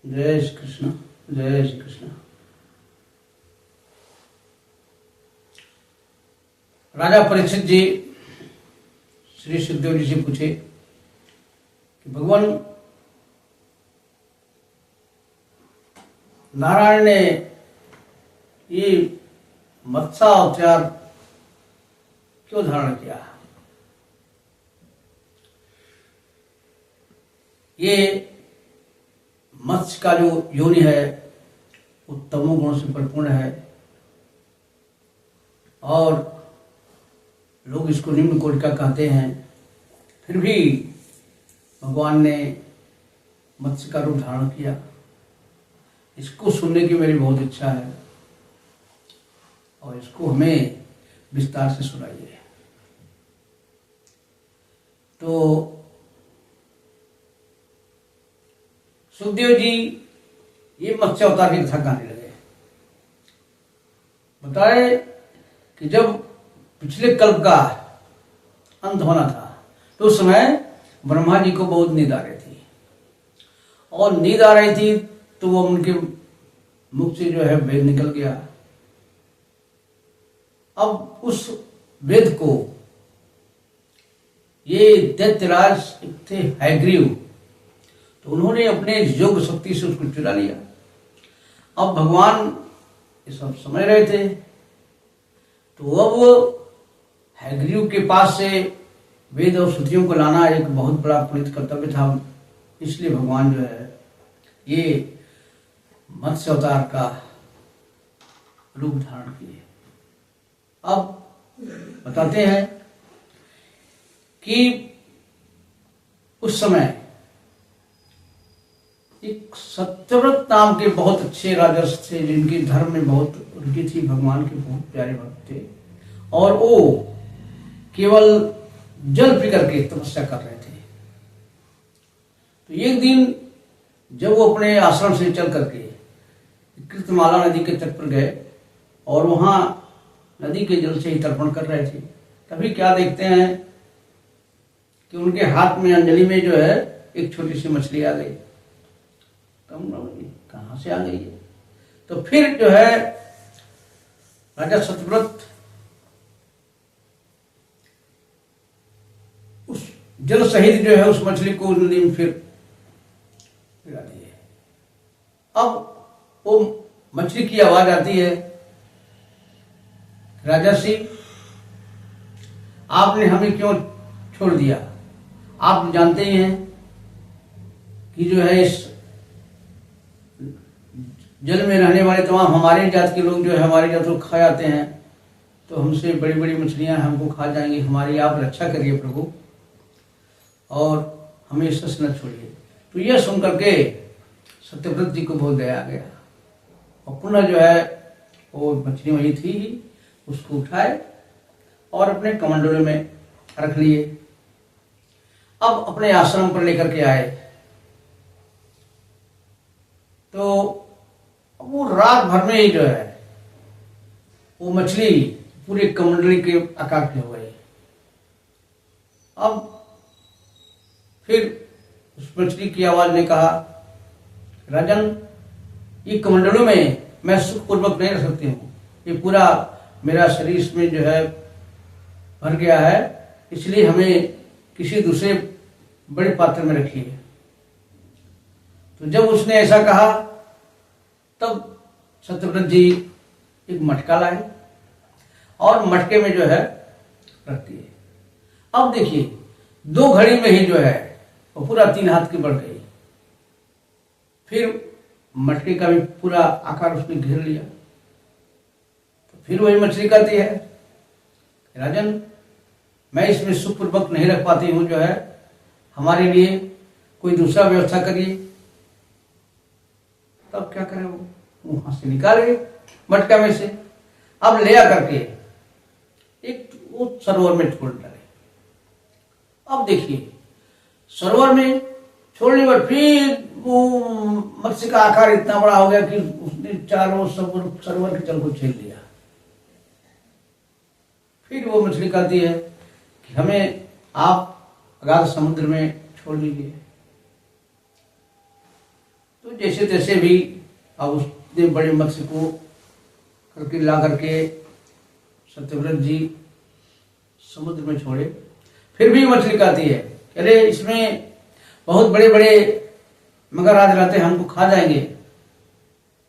जय श्री कृष्ण। जय श्री कृष्ण। राजा परीक्षित जी श्री सुखदेव जी से पूछे कि भगवान नारायण ने ये मत्स्य अवतार क्यों धारण किया? ये मत्स्य का जो योनि है वो तमोगुण से परिपूर्ण है और लोग इसको निम्न कोटि का कहते हैं। फिर भी भगवान ने मत्स्य का रूप धारण किया। इसको सुनने की मेरी बहुत इच्छा है और इसको हमें विस्तार से सुनाइए। तो सुखदेव जी ये मत्स्य अवतार की कथा कहने लगे। बताए कि जब पिछले कल्प का अंत होना था तो उस समय ब्रह्मा जी को बहुत नींद आ रही थी और नींद आ रही थी तो वो उनके मुख से जो है वेद निकल गया। अब उस वेद को ये दैत्यराज थे हैग्रीव, तो उन्होंने अपने योग शक्ति से उसको चुरा लिया। अब भगवान ये सब समझ रहे थे तो अब हैग्रीव के पास से वेद और श्रुतियों को लाना एक बहुत बड़ा पुनीत कर्तव्य था। इसलिए भगवान जो है ये मत्स्य अवतार का रूप धारण किए। अब बताते हैं कि उस समय एक सत्यव्रत नाम के बहुत अच्छे राजर्षि थे जिनकी धर्म में बहुत रुचि थी, भगवान के बहुत प्यारे भक्त थे और वो केवल जल पी करके तपस्या कर रहे थे। तो एक दिन जब वो अपने आश्रम से चल करके कृतमाला नदी के तट पर गए और वहां नदी के जल से ही तर्पण कर रहे थे, तभी क्या देखते हैं कि उनके हाथ में अंजलि में जो है एक छोटी सी मछली आ गई। कहां से आ गई है? तो फिर जो है राजा सत्यव्रत उस जल सहित जो है उस मछली को नदी में फिर गिरा दिए। अब वो मछली की आवाज आती है, राजर्षि आपने हमें क्यों छोड़ दिया? आप जानते ही हैं कि जो है इस जल में रहने वाले तमाम हमारे जात के लोग जो है हमारी जात को खा जाते हैं, तो हमसे बड़ी बड़ी मछलियां हमको खा जाएंगी। हमारी आप रक्षा करिए प्रभु और हमें सच न छोड़िए। तो यह सुन करके सत्यव्रत जी को बहुत दया आ गया और पुनः जो है वो मछली वही थी ही, उसको उठाए और अपने कमंडलों में रख लिए। अब अपने आश्रम पर लेकर के आए तो वो रात भर में ही जो है वो मछली पूरे कमंडली के आकार की हो गई। अब फिर उस मछली की आवाज ने कहा, राजन ये कमंडलों में मैं सुखपूर्वक नहीं रह सकती हूँ, ये पूरा मेरा शरीर इसमें जो है भर गया है, इसलिए हमें किसी दूसरे बड़े पात्र में रखिए। तो जब उसने ऐसा कहा तब सत्यव्रत जी एक मटका लाए और मटके में जो है रख दिए। अब देखिए 2 घड़ी में ही जो है वो पूरा 3 हाथ की बढ़ गई। फिर मटके का भी पूरा आकार उसने घेर लिया। तो फिर वही मछली कहती है, राजन मैं इसमें सुखपूर्वक नहीं रख पाती हूं, जो है हमारे लिए कोई दूसरा व्यवस्था करिए। तब क्या करें, वो वहां से निकाल गए मटका में से। अब ले आ करके एक वो सरोवर में छोड़ डाले। अब देखिए सरोवर में छोड़ने पर फिर वो मत्स्य का आकार इतना बड़ा हो गया कि उसने चारों सरोवर के जल को छीन लिया। फिर वो मछली कहती है कि हमें आप अगाध समुद्र में छोड़ दीजिए। तो जैसे तैसे भी अब उसने बड़े मत्स्य को करके ला करके सत्यव्रत जी समुद्र में छोड़े। फिर भी मछली कहती है, अरे इसमें बहुत बड़े बड़े मगर आज रहते हमको खा जाएंगे,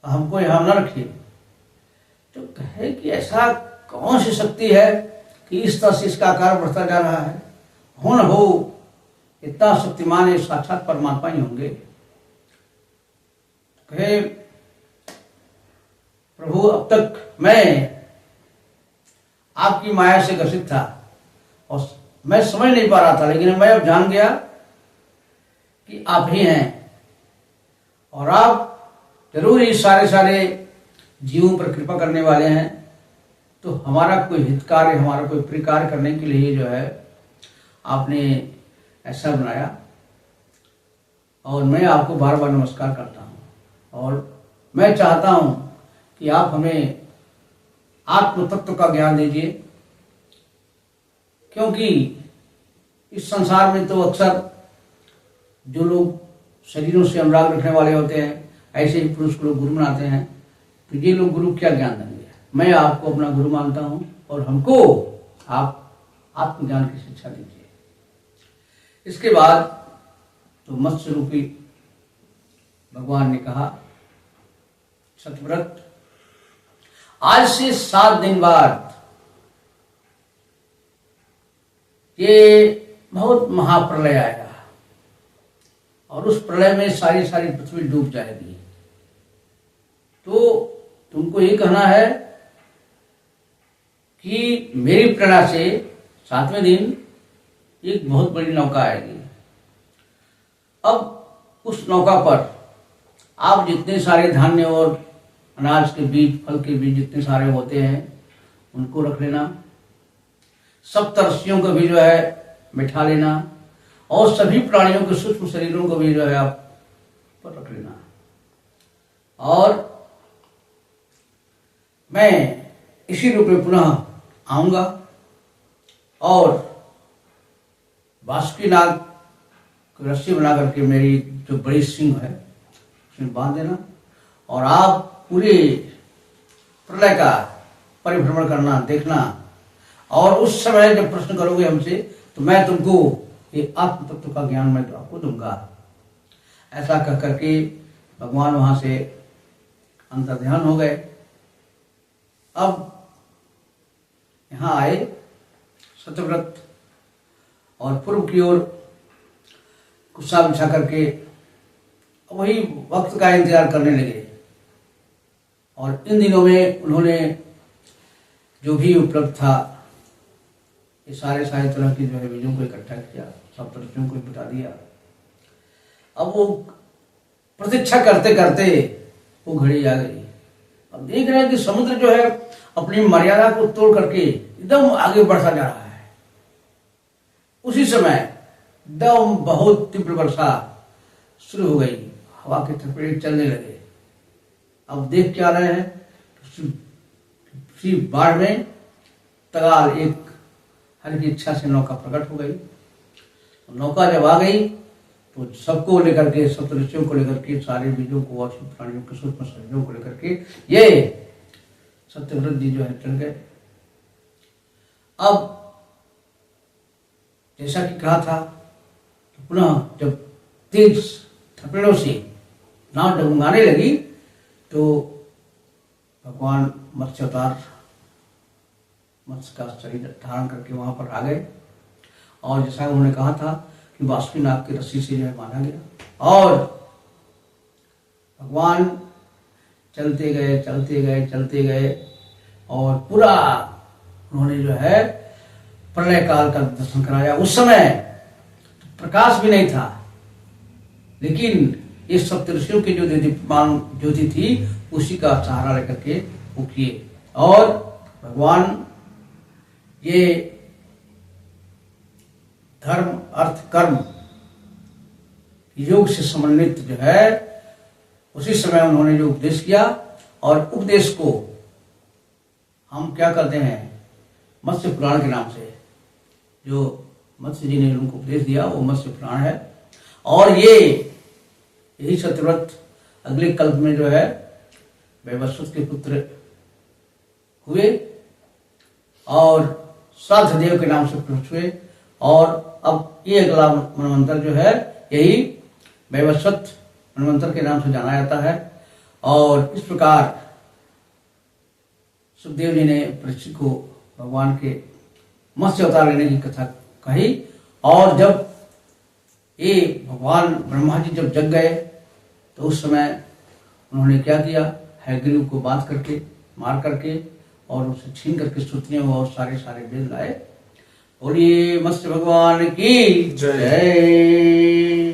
हमको यहाँ न रखिए। तो कहे कि ऐसा कौन सी शक्ति है कि इस तरह से इसका आकार बढ़ता जा रहा है, हो न हो इतना शक्तिमान है, साक्षात परमात्मा ही होंगे। कहे प्रभु अब तक मैं आपकी माया से ग्रसित था और मैं समझ नहीं पा रहा था, लेकिन मैं अब जान गया कि आप ही हैं और आप जरूर ही सारे जीवों पर कृपा करने वाले हैं। तो हमारा कोई हित कार्य, हमारा कोई प्रिय कार्य करने के लिए जो है आपने ऐसा बनाया और मैं आपको बार बार नमस्कार करता हूँ और मैं चाहता हूँ कि आप हमें आत्म तत्व का ज्ञान दीजिए, क्योंकि इस संसार में तो अक्सर जो लोग शरीरों से अनुराग रखने वाले होते हैं, ऐसे ही पुरुष को लोग गुरु बनाते हैं। तो ये लोग गुरु क्या ज्ञान देंगे? मैं आपको अपना गुरु मानता हूं और हमको आप आत्मज्ञान की शिक्षा दीजिए। इसके बाद तो मत्स्य रूपी भगवान ने कहा, सत्यव्रत आज से 7 दिन बाद ये बहुत महाप्रलय आएगा और उस प्रलय में सारी पृथ्वी डूब जाएगी। तो तुमको ये कहना है कि मेरी प्रेरणा से 7वें दिन एक बहुत बड़ी नौका आएगी। अब उस नौका पर आप जितने सारे धान्य और अनाज के बीज, फल के बीज जितने सारे होते हैं उनको रख लेना, सप्तर्षियों को भी जो है बिठा लेना और सभी प्राणियों के सूक्ष्म शरीरों को भी जो है आप पर रख लेना। और मैं इसी रूप में पुनः आऊंगा और बासुकी नाग को रस्सी बना करके मेरी जो बड़ी सिंह है उसमें बांध देना और आप पूरे प्रलय का परिभ्रमण करना, देखना। और उस समय जब प्रश्न करोगे हमसे तो मैं तुमको ये आत्म तत्व का ज्ञान मैं तो आपको दूंगा। ऐसा कह करके भगवान वहां से अंतर्ध्यान हो गए। अब यहाँ आए सत्यव्रत और पूर्व की ओर गुस्सा बिछा करके वही वक्त का इंतजार करने लगे। और इन दिनों में उन्होंने जो भी उपलब्ध था ये सारे तरह की जो है बीजों को इकट्ठा किया, सब तरफियों को बिता दिया। अब वो प्रतीक्षा करते करते वो घड़ी आ गई। अब देख रहे हैं कि समुद्र जो है अपनी मर्यादा को तोड़ करके एकदम आगे बढ़ता जा रहा है। उसी समय एकदम बहुत तीव्र वर्षा शुरू हो गई, हवा के थपेड़े चलने लगे। अब देख क्या रहे हैं, उसी बाढ़ में तगाल एक हर की इच्छा से नौका प्रकट हो गई। नौका जब आ गई तो सबको लेकर के, सप्तऋषियों को लेकर के, सारे बीजों को और प्राणियों के सूक्ष्म शरीरों को लेकर के ये सत्यव्रत जी जो है चल गए। अब जैसा कि कहा था तो पुनः जब तेज थपेड़ों से नाव डगमगाने लगी तो भगवान मत्स्य अवतार मत्स्य का शरीर धारण करके वहां पर आ गए। और जैसा उन्होंने कहा था कि बासुकी नाग की रस्सी से जो है बांधा गया और भगवान चलते गए और पूरा उन्होंने जो है प्रलय काल का दर्शन कराया। उस समय प्रकाश भी नहीं था, लेकिन ये सप्तऋषियों की जो दीप्यमान ज्योति थी उसी का सहारा लेकर के वो किए। और भगवान ये धर्म अर्थ कर्म योग से समन्वित जो है उसी समय उन्होंने जो उपदेश किया। और उपदेश को हम क्या करते हैं, मत्स्य पुराण के नाम से जो मत्स्य जी ने उनको उपदेश दिया वो मत्स्य पुराण है। और ये यही सत्यव्रत अगले कल्प में जो है वैवस्वत के पुत्र हुए और श्राद्धदेव के नाम से प्रकट हुए। और अब ये अगला मनवंतर जो है यही वैवस्वत मनवंतर के नाम से जाना जाता है। और इस प्रकार सुखदेव जी ने परीक्षित को भगवान के मत्स्य अवतार लेने की कथा कही। और जब ये भगवान ब्रह्मा जी जब जग गए तो उस समय उन्होंने क्या किया, हयग्रीव को बांध करके मार करके और उसे छीन करके श्रुतियां और सारे वेद लाए। बोलिए मत्स्य भगवान की जय।